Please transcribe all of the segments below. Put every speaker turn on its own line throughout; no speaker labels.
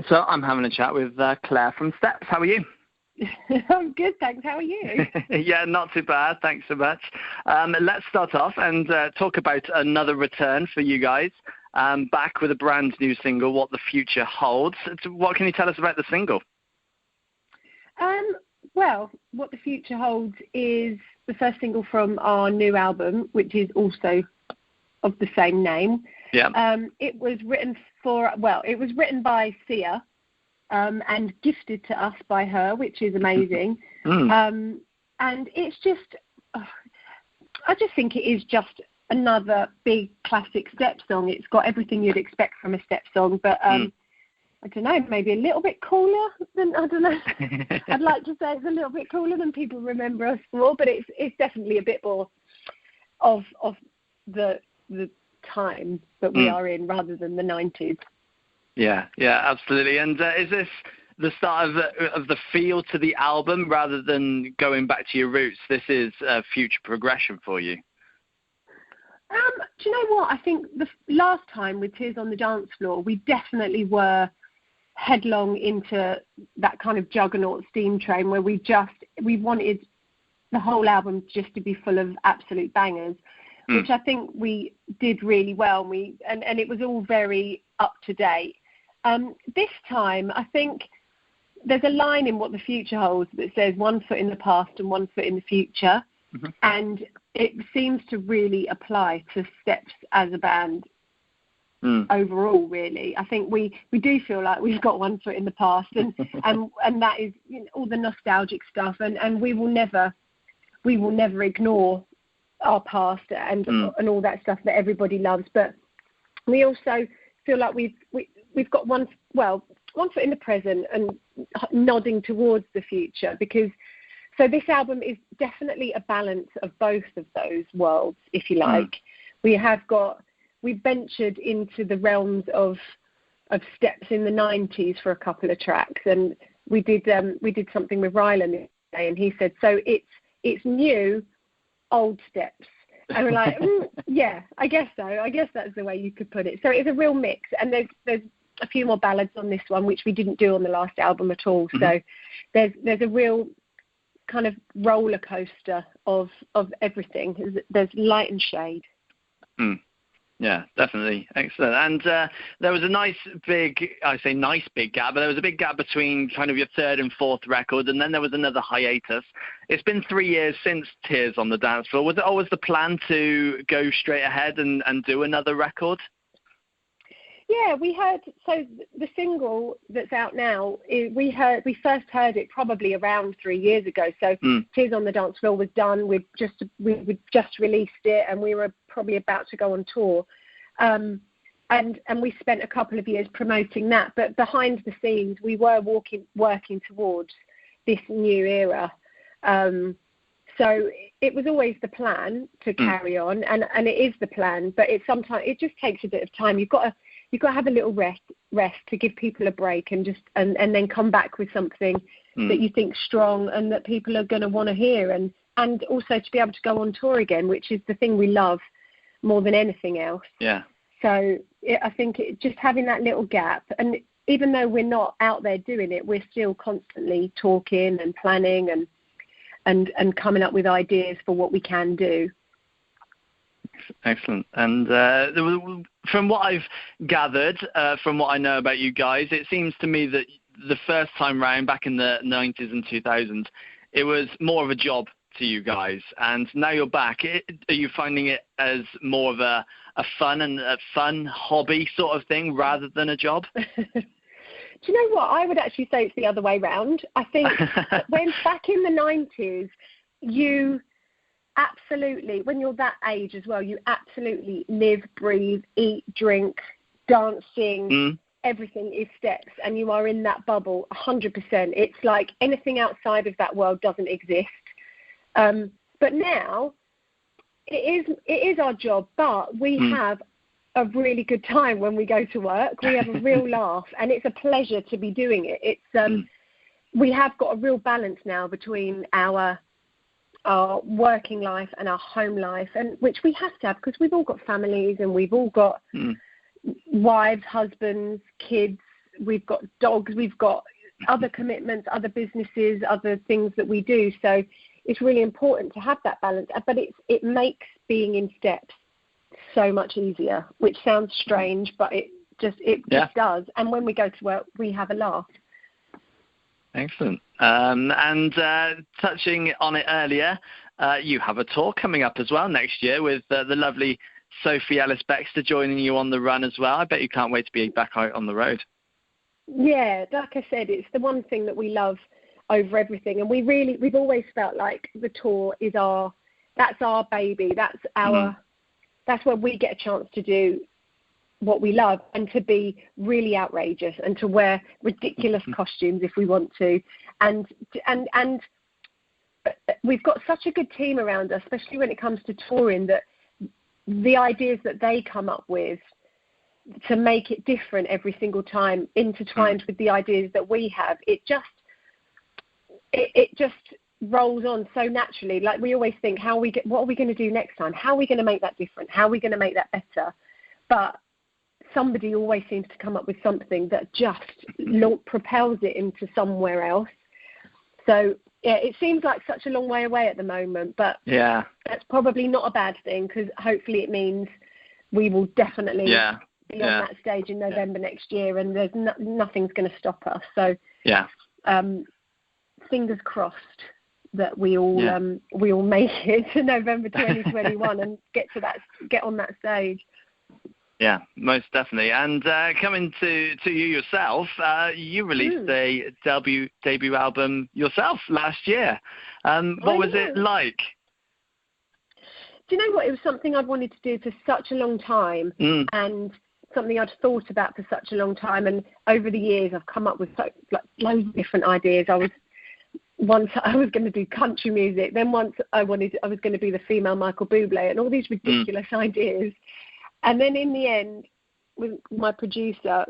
So I'm having a chat with Claire from Steps. How are you?
I'm good, thanks. How are you?
Yeah, not too bad. Thanks so much. Let's start off and talk about another return for you guys. Back with a brand new single, What the Future Holds. What can you tell us about the single?
Well, What the Future Holds is the first single from our new album, which is also of the same name.
Yeah.
It was written by Sia and gifted to us by her, which is amazing. And it's just, I just think it is just another big classic Step song. It's got everything you'd expect from a Step song, but I don't know, maybe a little bit cooler than, I don't know. I'd like to say it's a little bit cooler than people remember us for, but it's definitely a bit more of the time that we are in rather than the 90s.
Yeah, absolutely. And is this the start of the feel to the album rather than going back to your roots? This is a future progression for you.
Do you know what? I think the last time with Tears on the Dance Floor, we definitely were headlong into that kind of juggernaut steam train where we wanted the whole album just to be full of absolute bangers, which I think we did really well. And it was all very up to date. This time, I think there's a line in What the Future Holds that says 1 foot in the past and 1 foot in the future. And it seems to really apply to Steps as a band overall, really. I think we do feel like we've got 1 foot in the past and that is, you know, all the nostalgic stuff. And we will never ignore our past and all that stuff that everybody loves. But we also feel like we've got one foot in the present and nodding towards the future, because so this album is definitely a balance of both of those worlds, if you like. We've ventured into the realms of Steps in the 90s for a couple of tracks, and we did something with Rylan the other day, and he said, so it's new, old Steps. And we're like, yeah, I guess so. I guess that's the way you could put it. So it's a real mix, and there's a few more ballads on this one, which we didn't do on the last album at all. So there's a real kind of roller coaster of everything. There's light and shade.
Yeah, definitely. Excellent. And there was a nice big gap, but there was a big gap between kind of your third and fourth record, and then there was another hiatus. It's been 3 years since Tears on the Dance Floor. Was it always the plan to go straight ahead and do another record?
Yeah, so the single that's out now, we first heard it probably around 3 years ago. So Tears on the Dance Floor was done. We just released it, and we were probably about to go on tour. And we spent a couple of years promoting that. But behind the scenes, we were working towards this new era. So it was always the plan to carry on, and it is the plan. But sometimes it just takes a bit of time. You've got to have a little rest to give people a break, and then come back with something that you think's strong and that people are going to want to hear, and also to be able to go on tour again, which is the thing we love more than anything else. Yeah. So I think just having that little gap, and even though we're not out there doing it, we're still constantly talking and planning and coming up with ideas for what we can do.
Excellent. And from what I've gathered, from what I know about you guys, it seems to me that the first time round back in the 90s and 2000s, it was more of a job to you guys. And now you're back. Are you finding it as more of a fun hobby sort of thing rather than a job?
Do you know what? I would actually say it's the other way round. I think when back in the 90s, you absolutely, when you're that age as well, you absolutely live, breathe, eat, drink, dance, sing, everything is Steps, and you are in that bubble 100%. It's like anything outside of that world doesn't exist. But now it is our job, but we have a really good time when we go to work. We have a real laugh, and it's a pleasure to be doing it. It's we have got a real balance now between our working life and our home life, and which we have to have because we've all got families and we've all got wives, husbands, kids, we've got dogs, we've got other commitments, other businesses, other things that we do. So it's really important to have that balance. But it makes being in steps so much easier, which sounds strange, but it just does. And when we go to work, we have a laugh.
Excellent. And touching on it earlier, you have a tour coming up as well next year with the lovely Sophie Ellis-Bextor joining you on the run as well. I bet you can't wait to be back out on the road.
Yeah, like I said, it's the one thing that we love over everything, and we've always felt like the tour is that's our baby. That's where we get a chance to do what we love and to be really outrageous and to wear ridiculous costumes if we want to, and we've got such a good team around us, especially when it comes to touring, that the ideas that they come up with to make it different every single time, intertwined with the ideas that we have, it just rolls on so naturally. Like, we always think, what are we going to do next time? How are we going to make that different? How are we going to make that better? But somebody always seems to come up with something that just propels it into somewhere else. So yeah, it seems like such a long way away at the moment, but that's probably not a bad thing, because hopefully it means we will definitely be on that stage in November next year, and there's nothing's going to stop us. So fingers crossed that we all make it to November 2021 and get on that stage.
Yeah, most definitely. And coming to you yourself, you released a debut album yourself last year. What was it like?
Do you know what? It was something I'd wanted to do for such a long time, and something I'd thought about for such a long time. And over the years, I've come up with loads of different ideas. Once I was going to do country music, then once I was going to be the female Michael Bublé, and all these ridiculous ideas. And then in the end, with my producer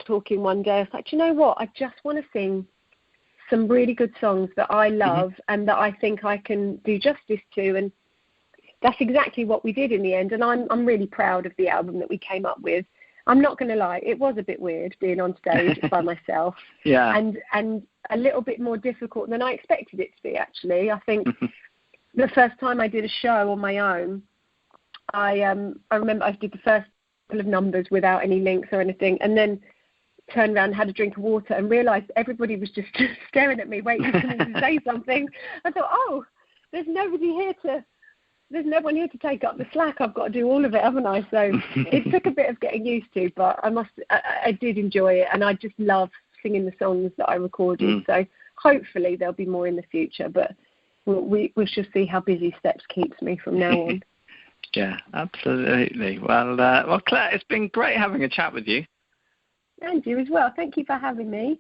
talking one day, I was like, do you know what? I just want to sing some really good songs that I love and that I think I can do justice to. And that's exactly what we did in the end. And I'm really proud of the album that we came up with. I'm not going to lie, it was a bit weird being on stage by myself. And a little bit more difficult than I expected it to be, actually. I think the first time I did a show on my own, I remember I did the first couple of numbers without any links or anything, and then turned around and had a drink of water and realised everybody was just staring at me, waiting for me to say something. I thought, there's no one here to take up the slack. I've got to do all of it, haven't I? So it took a bit of getting used to, but I did enjoy it, and I just love singing the songs that I recorded. So hopefully there'll be more in the future, but we shall see how busy Steps keeps me from now on.
Yeah, absolutely. Well, Claire, it's been great having a chat with you.
And you as well. Thank you for having me.